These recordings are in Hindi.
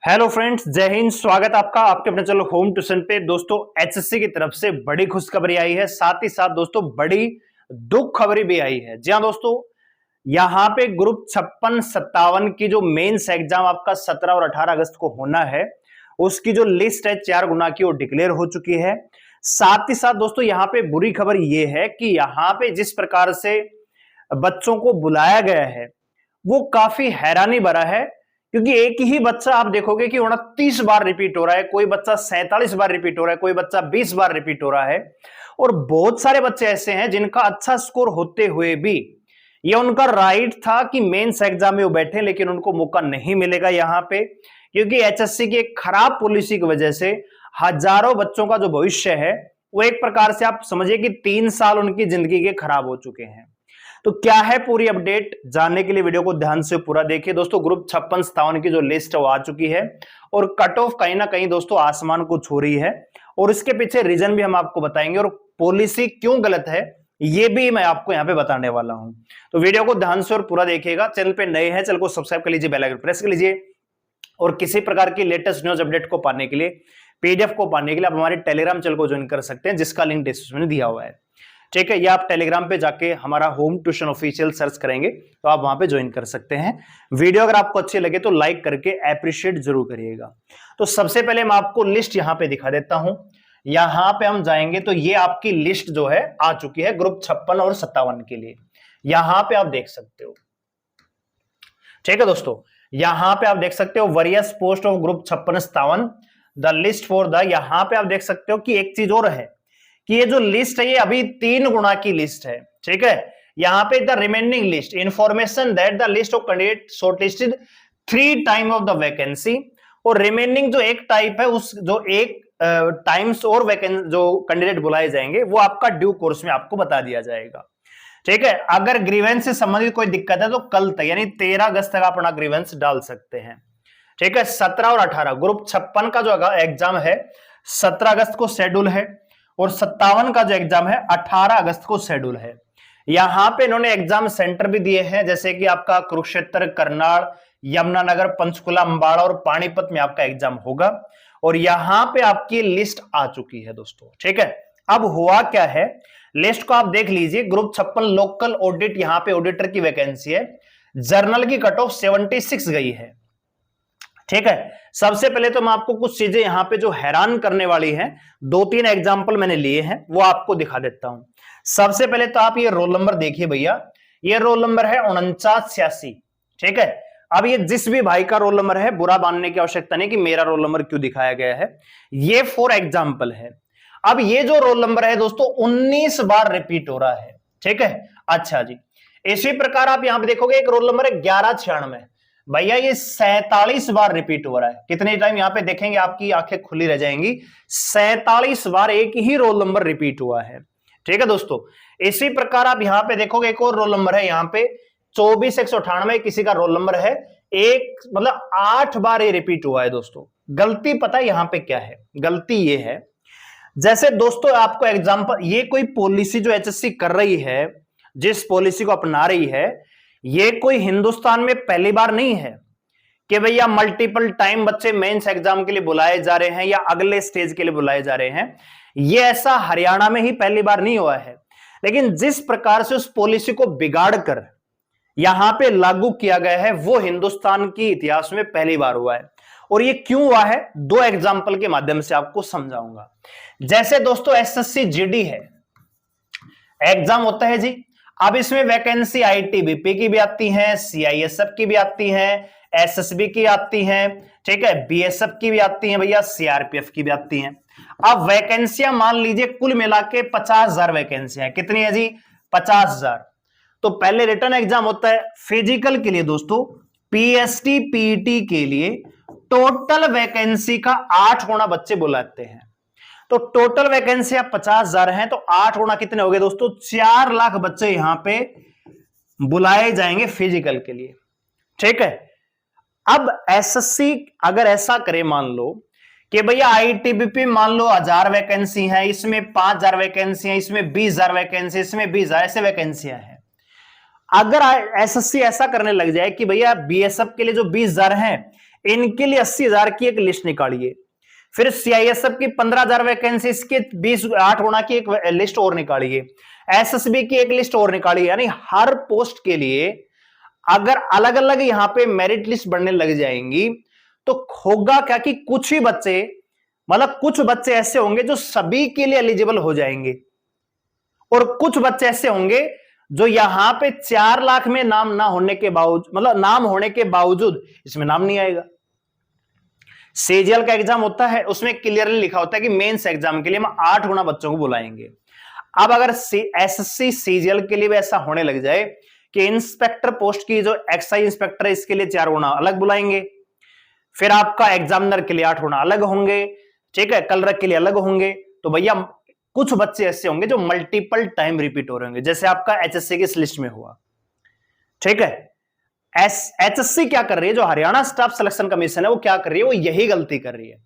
हेलो फ्रेंड्स, जय हिंद। स्वागत आपका आपके अपने चलो होम ट्यूशन पे। दोस्तों, एचएससी की तरफ से बड़ी खुशखबरी आई है, साथ ही साथ दोस्तों बड़ी दुख खबरी भी आई है। जी हाँ दोस्तों, यहाँ पे ग्रुप 56-57 की जो मेंस एग्जाम आपका 17 और 18 अगस्त को होना है, उसकी जो लिस्ट है 4 गुना की वो डिक्लेयर हो चुकी है। साथ ही साथ दोस्तों यहाँ पे बुरी खबर ये है कि यहाँ पे जिस प्रकार से बच्चों को बुलाया गया है वो काफी हैरानी भरा है, क्योंकि एक ही बच्चा आप देखोगे कि 29 बार रिपीट हो रहा है, कोई बच्चा 47 बार रिपीट हो रहा है, कोई बच्चा 20 बार रिपीट हो रहा है। और बहुत सारे बच्चे ऐसे हैं जिनका अच्छा स्कोर होते हुए भी ये उनका राइट था कि मेंस एग्जाम में वो बैठे, लेकिन उनको मौका नहीं मिलेगा यहाँ पे, क्योंकि एचएससी की एक खराब पॉलिसी की वजह से हजारों बच्चों का जो भविष्य है वो एक प्रकार से आप समझिए कि 3 साल उनकी जिंदगी के खराब हो चुके हैं। तो क्या है पूरी अपडेट, जानने के लिए वीडियो को ध्यान से पूरा देखिए। दोस्तों, ग्रुप 56-57 की जो लिस्ट है वो आ चुकी है और कट ऑफ कहीं ना कहीं दोस्तों आसमान को छू रही है, और इसके पीछे रीजन भी हम आपको बताएंगे और पॉलिसी क्यों गलत है ये भी मैं आपको यहां पे बताने वाला हूं। तो वीडियो को ध्यान से और पूरा देखिएगा। चैनल पे नए हैं, चैनल को सब्सक्राइब कर लीजिए, बेल आइकन प्रेस कर लीजिए, और किसी प्रकार की लेटेस्ट न्यूज अपडेट को पाने के लिए, पीडीएफ को पाने के लिए आप हमारे टेलीग्राम चैनल को ज्वाइन कर सकते हैं, जिसका लिंक डिस्क्रिप्शन में दिया हुआ है। ठीक है, या आप टेलीग्राम पे जाके हमारा होम ट्यूशन ऑफिशियल सर्च करेंगे तो आप वहां पे ज्वाइन कर सकते हैं। वीडियो अगर आपको अच्छी लगे तो लाइक करके अप्रिशिएट जरूर करिएगा। तो सबसे पहले मैं आपको लिस्ट यहां पे दिखा देता हूं। यहां पे हम जाएंगे तो ये आपकी लिस्ट जो है आ चुकी है ग्रुप 56 और 57 के लिए। यहां पे आप देख सकते हो, ठीक है दोस्तों, यहां पे आप देख सकते हो various post of group 56-57 the list for the. यहां पे आप देख सकते हो कि एक चीज और है कि ये जो लिस्ट है ये अभी 3 गुना की लिस्ट है। ठीक है, यहां पे the remaining list information that the list of candidate shortlisted 3 time of the vacancy, और रिमेनिंग जो एक टाइप है उस जो एक टाइम्स और वैकेंसी जो कैंडिडेट बुलाए जाएंगे वो आपका ड्यू कोर्स में आपको बता दिया जाएगा। ठीक है, अगर ग्रीवेंस से संबंधित कोई दिक्कत है तो कल तक यानी 13 अगस्त तक अपना ग्रीवेंस डाल सकते हैं। ठीक है, 17 और 18 ग्रुप 56 का जो एग्जाम है 17 अगस्त को शेड्यूल है, और 57 का जो एग्जाम है 18 अगस्त को शेड्यूल है। यहां पे इन्होंने एग्जाम सेंटर भी दिए हैं, जैसे कि आपका कुरुक्षेत्र, करनाल, यमुनानगर, पंचकुला, अंबाला और पानीपत में आपका एग्जाम होगा। और यहां पे आपकी लिस्ट आ चुकी है दोस्तों। ठीक है, अब हुआ क्या है, लिस्ट को आप देख लीजिए। ग्रुप 56 लोकल ऑडिट, यहां पे ऑडिटर की वैकेंसी है। जर्नल की कट ऑफ 76 गई है। ठीक है, सबसे पहले तो मैं आपको कुछ चीजें यहां पे जो हैरान करने वाली हैं, 2-3 एग्जांपल मैंने लिए हैं वो आपको दिखा देता हूं। सबसे पहले तो आप ये रोल नंबर देखिए भैया, ये रोल नंबर है 4986। ठीक है, अब ये जिस भी भाई का रोल नंबर है बुरा मानने की आवश्यकता नहीं कि मेरा रोल नंबर क्यों दिखाया गया है, ये फॉर एग्जाम्पल है। अब ये जो रोल नंबर है दोस्तों 19 बार रिपीट हो रहा है। ठीक है, अच्छा जी, इसी प्रकार आप यहां पे देखोगे एक रोल नंबर है 1196, भैया ये 47 बार रिपीट हो रहा है। कितने टाइम यहां पे देखेंगे आपकी आंखें खुली रह जाएंगी, 47 बार एक ही रोल नंबर रिपीट हुआ है। ठीक है दोस्तों, इसी प्रकार आप यहां पे देखोगे एक और रोल नंबर है यहां पे 24198, किसी का रोल नंबर है, एक मतलब 8 बार ये रिपीट हुआ है दोस्तों। गलती पता है यहां पे क्या है, गलती ये है, जैसे दोस्तों आपको एग्जांपल, ये कोई पॉलिसी जो एचएससी कर रही है, जिस पॉलिसी को अपना रही है, ये कोई हिंदुस्तान में पहली बार नहीं है कि भैया मल्टीपल टाइम बच्चे मेंस एग्जाम के लिए बुलाए जा रहे हैं या अगले स्टेज के लिए बुलाए जा रहे हैं। ये ऐसा हरियाणा में ही पहली बार नहीं हुआ है, लेकिन जिस प्रकार से उस पॉलिसी को बिगाड़ कर यहां पे लागू किया गया है वो हिंदुस्तान की इतिहास में पहली बार हुआ है। और ये क्यों हुआ है, 2 एग्जाम्पल के माध्यम से आपको समझाऊंगा। जैसे दोस्तों एसएससी जीडी है, एग्जाम होता है जी, अब इसमें वैकेंसी आईटीबीपी की भी आती है, सीआईएसएफ की भी आती है, एसएसबी की आती है, ठीक है, बीएसएफ की भी आती है भैया, सीआरपीएफ की भी आती है। अब वैकेंसियां मान लीजिए कुल मिला के 50,000 वैकेंसियां, कितनी है जी, 50,000। तो पहले रिटर्न एग्जाम होता है। फिजिकल के लिए दोस्तों पीएसटी पीईटी के लिए टोटल वैकेंसी का 8 गुना बच्चे बुलाते हैं। तो टोटल वैकेंसी आप 50,000 हैं, तो 8 गुना कितने हो गए दोस्तों, 4 लाख बच्चे यहां पे बुलाए जाएंगे फिजिकल के लिए। ठीक है, अब एसएससी अगर ऐसा करे, मान लो कि भैया आईटीबीपी मान लो 1000 वैकेंसी है, इसमें 5000 वैकेंसी है, इसमें 20,000 वैकेंसी, इसमें 20,000 ऐसे वैकेंसियां हैं। अगर एसएससी ऐसा करने लग जाए कि भैया बीएसएफ के लिए जो 20,000 हैं इनके लिए 80,000 की एक लिस्ट निकालिए। फिर सीआईएसएफ की 15,000 वैकेंसी, इसके 8 गुना की एक लिस्ट और निकालिए। एसएसबी की एक लिस्ट और निकालिए। यानी हर पोस्ट के लिए अगर अलग अलग यहां पे मेरिट लिस्ट बनने लग जाएंगी तो होगा क्या कि कुछ ही बच्चे, मतलब कुछ बच्चे ऐसे होंगे जो सभी के लिए एलिजिबल हो जाएंगे, और कुछ बच्चे ऐसे होंगे जो यहां पे 4 लाख में नाम ना होने के बावजूद, मतलब नाम होने के बावजूद इसमें नाम नहीं आएगा। सीजीएल का एग्जाम होता है, उसमें क्लियरली लिखा होता है कि मेंस एग्जाम के लिए हम 8 गुना बच्चों को बुलाएंगे। अब अगर एसएससी सीजीएल के लिए भी ऐसा होने लग जाए कि इंस्पेक्टर पोस्ट की जो एक्साइज इंस्पेक्टर है इसके लिए 4 गुना अलग बुलाएंगे, फिर आपका एग्जामिनर के लिए 8 गुना अलग होंगे, ठीक है, कलरक के लिए अलग होंगे, तो भैया कुछ बच्चे ऐसे होंगे जो मल्टीपल टाइम रिपीट हो रहे होंगे, जैसे आपका एचएससी की इस लिस्ट में हुआ। ठीक है, एचएससी क्या कर रही है, जो हरियाणा स्टाफ सिलेक्शन कमीशन है वो क्या कर रही है, वो यही गलती कर रही है।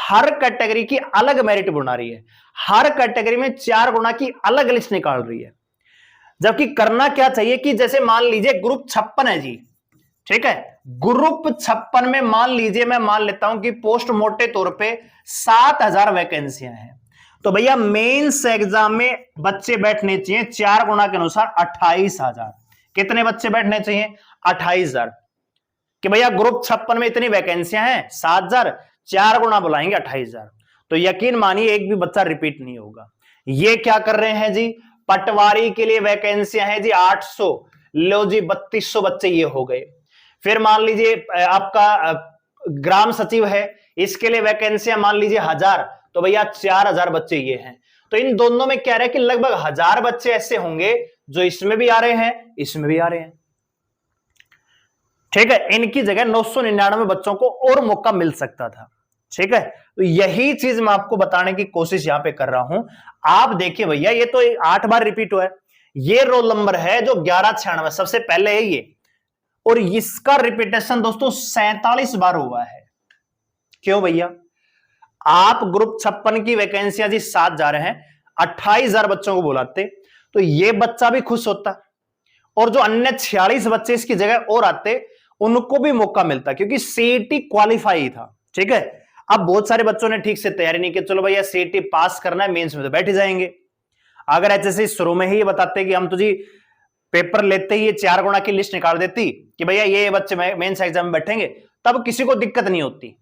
हर कैटेगरी की अलग मेरिट बना रही है, हर कैटेगरी में 4 गुना की अलग लिस्ट निकाल रही है। जबकि करना क्या चाहिए कि जैसे मान लीजिए ग्रुप 56 है जी, ठीक है, ग्रुप 56 में मान लीजिए, मैं मान लेता हूं कि पोस्ट मोटे तौर पे 7,000 वैकेंसियां हैं, तो भैया मेंस एग्जाम में बच्चे बैठने चाहिए 4 गुना के अनुसार 28,000। कितने बच्चे बैठने चाहिए? 28,000। कि भैया ग्रुप 56 में इतनी वैकेंसियां हैं 7,000, 4 गुना बुलाएंगे 28,000, तो यकीन मानिए एक भी बच्चा रिपीट नहीं होगा। ये क्या कर रहे हैं जी, पटवारी के लिए वैकेंसियां हैं जी 800, लो जी 3200 बच्चे ये हो गए। फिर मान लीजिए आपका ग्राम सचिव है, इसके लिए वैकेंसियां मान लीजिए 1000, तो भैया 4000 बच्चे ये हैं। तो इन दोनों में क्या रहा है कि लगभग 1000 बच्चे ऐसे होंगे जो इसमें भी आ रहे हैं, इसमें भी आ रहे हैं। ठीक है, इनकी जगह 999 बच्चों को और मौका मिल सकता था। ठीक है, तो यही चीज मैं आपको बताने की कोशिश यहां पे कर रहा हूं। आप देखिए भैया, ये तो 8 बार रिपीट हुआ है, ये रोल नंबर है जो 1196 सबसे पहले है ये, और इसका रिपीटेशन दोस्तों 47 बार हुआ है। क्यों भैया? आप ग्रुप 56 की वैकेंसियां जी 7 जा रहे हैं, 28,000 बच्चों को बुलाते तो ये बच्चा भी खुश होता, और जो अन्य 46 बच्चे इसकी जगह और आते उनको भी मौका मिलता, क्योंकि सीईटी क्वालिफाई था। ठीक है, अब बहुत सारे बच्चों ने ठीक से तैयारी नहीं की, चलो भैया सीईटी पास करना है, मेंस में तो बैठ ही जाएंगे। अगर एचएससी शुरू में ही ये बताते कि हम तो जी पेपर लेते ही ये 4 गुना की लिस्ट निकाल देती कि भैया ये बच्चे मेंस एग्जाम में बैठेंगे, तब किसी को दिक्कत नहीं होती।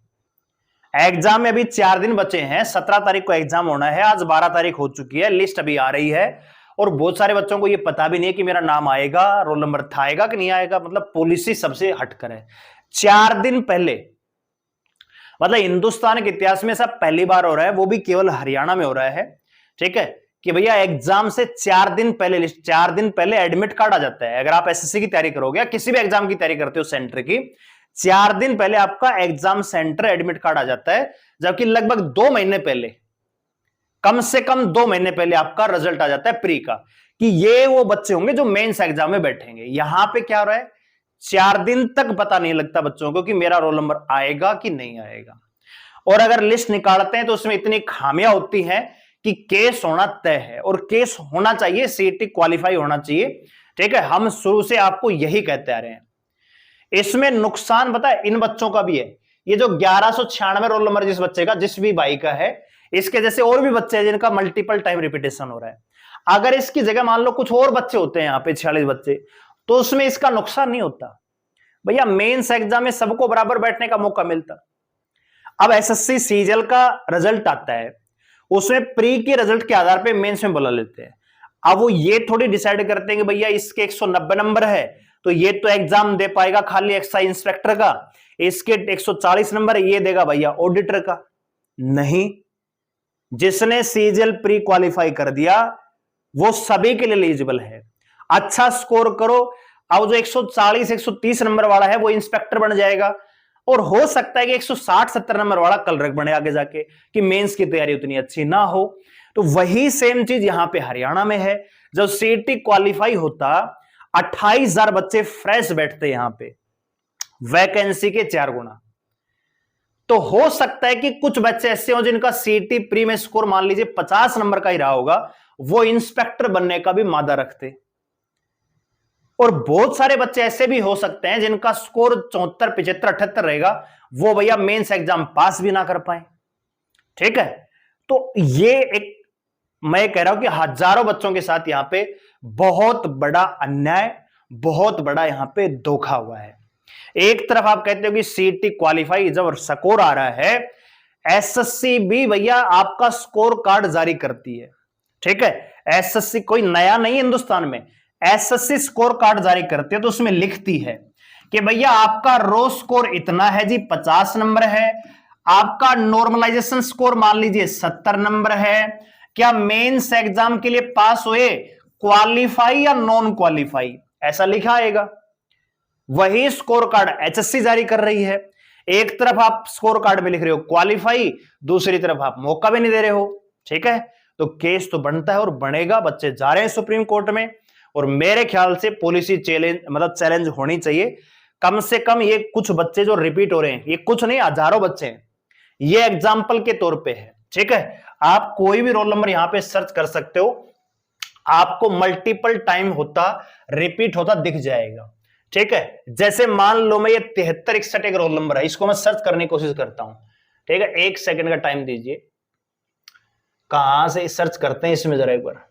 एग्जाम में अभी 4 दिन बचे हैं, 17 तारीख को एग्जाम होना है, आज 12 तारीख हो चुकी है, लिस्ट अभी आ रही है, और बहुत सारे बच्चों को ये पता भी नहीं है कि मेरा नाम आएगा, रोल नंबर था आएगा कि नहीं आएगा। मतलब पॉलिसी सबसे हटकर है। 4 दिन पहले, मतलब हिंदुस्तान के इतिहास में सब पहली बार हो रहा है, वो भी केवल हरियाणा में हो रहा है। ठीक है, कि भैया एग्जाम से 4 दिन पहले लिस्ट, 4 दिन पहले एडमिट कार्ड आ जाता है। अगर आप एसएससी की तैयारी करोगे या किसी भी एग्जाम की तैयारी करते हो सेंटर की, 4 दिन पहले आपका एग्जाम सेंटर एडमिट कार्ड आ जाता है, जबकि लगभग 2 महीने पहले, कम से कम 2 महीने पहले आपका रिजल्ट आ जाता है प्री का, कि ये वो बच्चे होंगे जो मेंस एग्जाम में बैठेंगे। यहां पे क्या हो रहा है, 4 दिन तक पता नहीं लगता बच्चों को कि मेरा रोल नंबर आएगा कि नहीं आएगा। और अगर लिस्ट निकालते हैं तो उसमें इतनी खामियां होती हैं कि केस होना तय है, और केस होना चाहिए, सीईटी क्वालिफाई होना चाहिए। ठीक है, हम शुरू से आपको यही कहते आ रहे हैं। इसमें नुकसान पता है इन बच्चों का भी है। ये जो 1196 रोल नंबर जिस बच्चे का, जिस भी भाई का है, इसके जैसे और भी बच्चे हैं जिनका मल्टीपल टाइम रिपीटेशन हो रहा है। अगर इसकी जगह मान लो कुछ और बच्चे होते हैं यहां पे 46 बच्चे, तो उसमें इसका नुकसान नहीं होता भैया, मेंस एग्जाम में सबको बराबर बैठने का मौका मिलता। अब एसएससी सीजीएल का रिजल्ट आता है, उसमें प्री के रिजल्ट के आधार पर मेंस में बुला लेते हैं। अब वो ये थोड़ी डिसाइड करते हैं कि भैया इसके 190 नंबर है तो ये तो एग्जाम दे पाएगा खाली एक्साइज इंस्पेक्टर का, इसके 140 नंबर ये देगा भैया ऑडिटर का। नहीं, जिसने सीजीएल प्री क्वालिफाई कर दिया वो सभी के लिए एलिजिबल है। अच्छा स्कोर करो, अब जो 140 130 नंबर वाला है वो इंस्पेक्टर बन जाएगा, और हो सकता है कि 160-70 नंबर वाला कलरक बने आगे जाके, कि मेंस की तैयारी उतनी अच्छी ना हो। तो वही सेम चीज यहां पे हरियाणा में है। जब सीईटी क्वालिफाई होता 28,000 बच्चे फ्रेश बैठते यहां पे, वैकेंसी के 4 गुना। तो हो सकता है कि कुछ बच्चे ऐसे हो जिनका सीईटी प्री में स्कोर मान लीजिए 50 नंबर का ही रहा होगा, वो इंस्पेक्टर बनने का भी मादा रखते। और बहुत सारे बच्चे ऐसे भी हो सकते हैं जिनका स्कोर 74, 75, 78 रहेगा, वो भैया मेंस एग्जाम पास भी ना कर पाए। ठीक है, तो ये एक मैं कह रहा हूं कि हजारों बच्चों के साथ यहां पे बहुत बड़ा अन्याय, बहुत बड़ा यहां पे धोखा हुआ है। एक तरफ आप कहते हो कि सीईटी क्वालिफाई जब स्कोर आ रहा है, एसएससी भी भैया आपका स्कोर कार्ड जारी करती है। ठीक है, एसएससी कोई नया नहीं हिंदुस्तान में, एसएससी स्कोर कार्ड जारी करती है, तो उसमें लिखती है कि भैया आपका रो स्कोर इतना है जी, 50 नंबर है, आपका नॉर्मलाइजेशन स्कोर मान लीजिए 70 नंबर है, क्या मेंस एग्जाम के लिए पास हुए, क्वालिफाई या नॉन क्वालिफाई, ऐसा लिखा आएगा। वही स्कोर कार्ड एचएससी जारी कर रही है। एक तरफ आप स्कोर कार्ड में लिख रहे हो क्वालिफाई, दूसरी तरफ आप मौका भी नहीं दे रहे हो। ठीक है, तो केस तो बनता है और बनेगा, बच्चे जा रहे हैं सुप्रीम कोर्ट में, और मेरे ख्याल से पॉलिसी चैलेंज मतलब चैलेंज होनी चाहिए। कम से कम ये कुछ बच्चे जो रिपीट हो रहे हैं, ये कुछ नहीं हजारों बच्चे हैं, ये एग्जाम्पल के तौर पे है। ठीक है, आप कोई भी रोल नंबर यहां पे सर्च कर सकते हो, आपको मल्टीपल टाइम होता रिपीट होता दिख जाएगा। ठीक है, जैसे मान लो मैं ये 73 61 एक रोल नंबर है, इसको मैं सर्च करने की कोशिश करता हूं। ठीक है, 1 सेकंड का टाइम दीजिए, कहां से सर्च करते हैं इसमें जरा एक बार,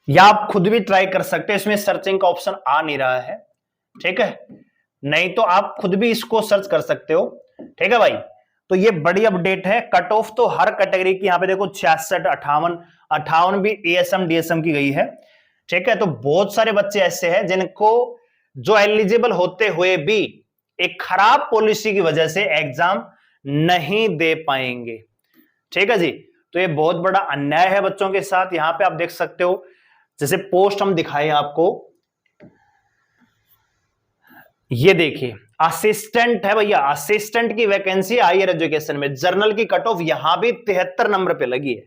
या आप खुद भी ट्राई कर सकते हैं, इसमें सर्चिंग का ऑप्शन आ नहीं रहा है। ठीक है, नहीं तो आप खुद भी इसको सर्च कर सकते हो। ठीक है भाई, तो ये बड़ी अपडेट है। कट ऑफ तो हर कैटेगरी की यहां पे देखो 66, 58, 58 भी एएसएम डीएसएम की गई है। ठीक है, तो बहुत सारे बच्चे ऐसे हैं जिनको जो एलिजिबल होते हुए भी एक खराब पॉलिसी की वजह से एग्जाम नहीं दे पाएंगे। ठीक है जी, तो ये बहुत बड़ा अन्याय है बच्चों के साथ। यहां पे आप देख सकते हो, जैसे पोस्ट हम दिखाए आपको, ये देखिए असिस्टेंट है भैया, असिस्टेंट की वैकेंसी हायर एजुकेशन में, जर्नल की कट ऑफ यहां भी 73 नंबर पे लगी है।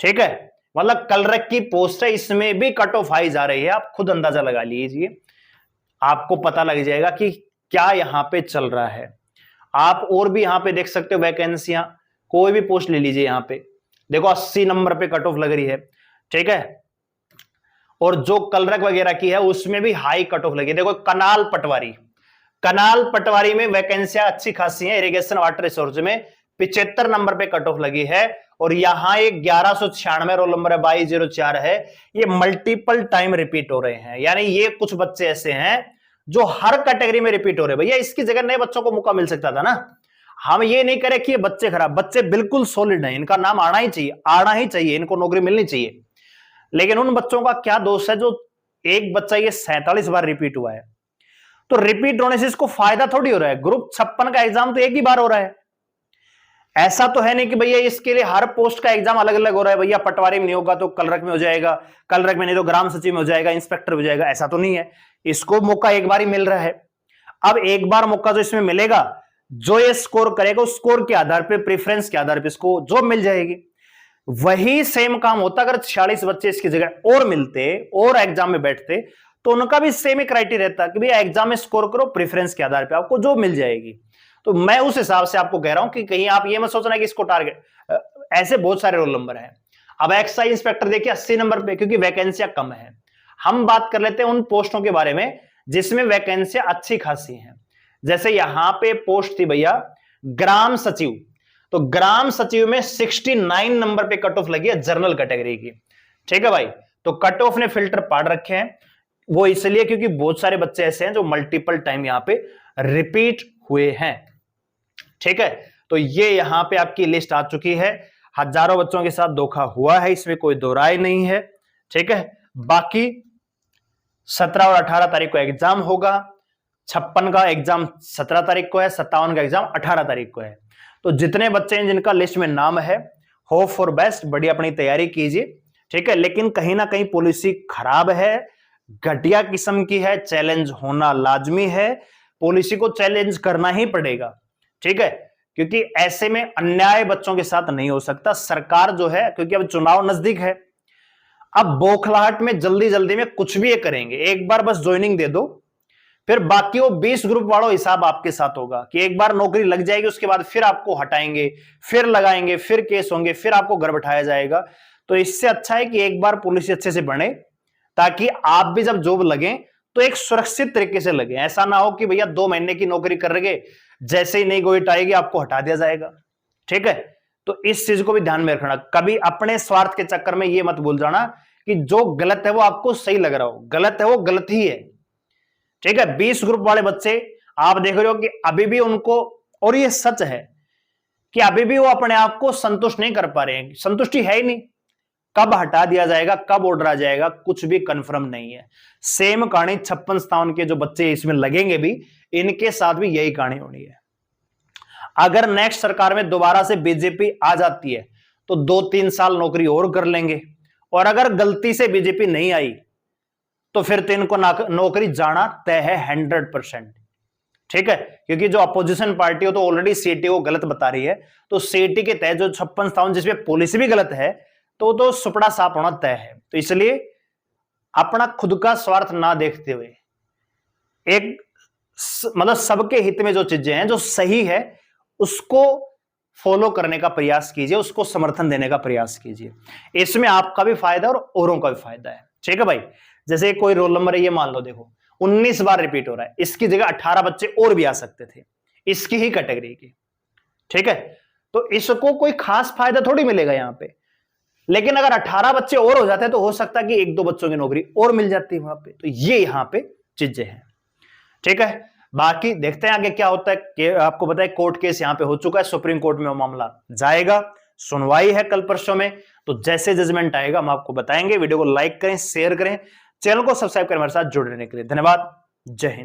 ठीक है, मतलब कलरक की पोस्ट है, इसमें भी कट ऑफ हाई जा रही है। आप खुद अंदाजा लगा लीजिए, आपको पता लग जाएगा कि क्या यहां पे चल रहा है। आप और भी यहां पे देख सकते हो वैकेंसियां, कोई भी पोस्ट ले लीजिए, यहां पे देखो 80 नंबर पे कट ऑफ लग रही है। ठीक है, और जो कलरक वगैरह की है उसमें भी हाई कट ऑफ लगी है। देखो कनाल पटवारी, कनाल पटवारी में वैकेंसियां अच्छी खासी है, इरिगेशन वाटर रिसोर्स में 75 नंबर पे कट ऑफ लगी है, और यहां एक 1196 रोल नंबर है, 2204 है। ये मल्टीपल टाइम रिपीट हो रहे हैं, यानी ये कुछ बच्चे ऐसे हैं जो हर कैटेगरी में रिपीट हो रहे हैं। भैया इसकी जगह नए बच्चों को मौका मिल सकता था ना। हम ये नहीं करें कि ये बच्चे खराब, बच्चे बिल्कुल सॉलिड हैं, इनका नाम आना ही चाहिए, आना ही चाहिए, इनको नौकरी मिलनी चाहिए। लेकिन उन बच्चों का क्या दोष है जो एक बच्चा ये 47 बार रिपीट हुआ है, तो रिपीट होने से इसको फायदा थोड़ी हो रहा है। ग्रुप 56 का एग्जाम तो एक ही बार हो रहा है, ऐसा तो है नहीं कि भैया इसके लिए हर पोस्ट का एग्जाम अलग अलग हो रहा है। भैया पटवारी में नहीं होगा तो कलरक में हो जाएगा, कलरक में नहीं तो ग्राम सचिव में हो जाएगा, इंस्पेक्टर हो जाएगा, ऐसा तो नहीं है। इसको मौका एक बार ही मिल रहा है। अब एक बार मौका जो इसमें मिलेगा, जो ये स्कोर करेगा उस स्कोर के आधार पर, प्रेफरेंस के आधार पर इसको जॉब मिल जाएगी। वही सेम काम होता अगर 46 बच्चे इसकी जगह और मिलते और एग्जाम में बैठते, तो उनका भी सेम ही क्राइटेरिया रहता कि भैया एग्जाम में स्कोर करो, प्रेफरेंस के आधार पे आपको जॉब मिल जाएगी। तो मैं उस हिसाब से आपको कह रहा हूं कि कहीं आप ये मत सोचना कि इसको टारगेट, ऐसे बहुत सारे रोल नंबर हैं। अब एक्साइज इंस्पेक्टर देखिए 80 नंबर पे, क्योंकि वैकेंसियां कम है। हम बात कर लेते हैं उन पोस्टों के बारे में जिसमें वैकेंसियां अच्छी खासी हैं। जैसे यहां पे पोस्ट थी भैया ग्राम सचिव, तो ग्राम सचिव में 69 नंबर पे कट ऑफ लगी है जर्नल कैटेगरी की। ठीक है भाई, तो कट ऑफ ने फिल्टर पाड़ रखे हैं, वो इसलिए क्योंकि बहुत सारे बच्चे ऐसे हैं जो मल्टीपल टाइम यहां पे रिपीट हुए हैं। ठीक है, तो ये यहां पे आपकी लिस्ट आ चुकी है। हजारों बच्चों के साथ धोखा हुआ है, इसमें कोई दो राय नहीं है। ठीक है, बाकी 17 और 18 तारीख को एग्जाम होगा। 56 का एग्जाम 17 तारीख को है, 57 का एग्जाम 18 तारीख को है। तो जितने बच्चे हैं जिनका लिस्ट में नाम है, होप फॉर बेस्ट, बढ़िया अपनी तैयारी कीजिए। ठीक है, लेकिन कहीं ना कहीं पॉलिसी खराब है, घटिया किस्म की है, चैलेंज होना लाजमी है, पॉलिसी को चैलेंज करना ही पड़ेगा। ठीक है, क्योंकि ऐसे में अन्याय बच्चों के साथ नहीं हो सकता। सरकार जो है, क्योंकि अब चुनाव नजदीक है, अब बौखलाहट में जल्दी जल्दी में कुछ भी ये करेंगे। एक बार बस ज्वाइनिंग दे दो, फिर बाकी वो 20 ग्रुप वालों हिसाब आपके साथ होगा कि एक बार नौकरी लग जाएगी, उसके बाद फिर आपको हटाएंगे, फिर लगाएंगे, फिर केस होंगे, फिर आपको घर बैठाया जाएगा। तो इससे अच्छा है कि एक बार पॉलिसी अच्छे से बने, ताकि आप भी जब जॉब लगे तो एक सुरक्षित तरीके से लगे। ऐसा ना हो कि भैया 2 महीने की नौकरी कर रहे, जैसे ही नई गोइट आएगी आपको हटा दिया जाएगा। ठीक है, तो इस चीज को भी ध्यान में रखना। कभी अपने स्वार्थ के चक्कर में ये मत भूल जाना कि जो गलत है वो आपको सही लग रहा हो, गलत है वो गलत ही है। ठीक है, 20 ग्रुप वाले बच्चे आप देख रहे हो कि अभी भी उनको, और ये सच है कि अभी भी वो अपने आप को संतुष्ट नहीं कर पा रहे हैं, संतुष्टि है ही नहीं। कब हटा दिया जाएगा, कब ऑर्डर आ जाएगा, कुछ भी कंफर्म नहीं है। सेम कहानी 56-57 के जो बच्चे इसमें लगेंगे भी, इनके साथ भी यही कहानी होनी है। अगर नेक्स्ट सरकार में दोबारा से बीजेपी आ जाती है तो 2-3 साल नौकरी और कर लेंगे, और अगर गलती से बीजेपी नहीं आई तो फिर तो इनको नौकरी जाना तय है 100%। ठीक है, क्योंकि जो अपोजिशन पार्टी हो तो ऑलरेडी सीटी को गलत बता रही है, तो सीटी के तय जो 56-57 जिसमें पॉलिसी भी गलत है तो सुपड़ा साफ होना तय है। तो इसलिए अपना खुद का स्वार्थ ना देखते हुए एक मतलब सबके हित में जो चीजें हैं जो सही है उसको फॉलो करने का प्रयास कीजिए, उसको समर्थन देने का प्रयास कीजिए। इसमें आपका भी फायदा और औरों का भी फायदा है। ठीक है भाई, जैसे कोई रोल नंबर है, ये मान लो देखो 19 बार रिपीट हो रहा है, इसकी जगह 18 बच्चे और भी आ सकते थे इसकी ही कैटेगरी की। ठीक है, तो इसको कोई खास फायदा थोड़ी मिलेगा यहां पे, लेकिन अगर 18 बच्चे और हो जाते हैं तो हो सकता है कि 1-2 बच्चों की नौकरी और मिल जाती है वहां पे। तो ये यहां पे चीजें हैं। ठीक है, बाकी देखते हैं आगे क्या होता है। कि आपको पता है कोर्ट केस यहां पे हो चुका है, सुप्रीम कोर्ट में वो मामला जाएगा, सुनवाई है कल परसों में, तो जैसे जजमेंट आएगा हम आपको बताएंगे। वीडियो को लाइक करें, शेयर करें, चैनल को सब्सक्राइब करें, हमारे साथ जुड़े रहने के लिए धन्यवाद। जय हिंद।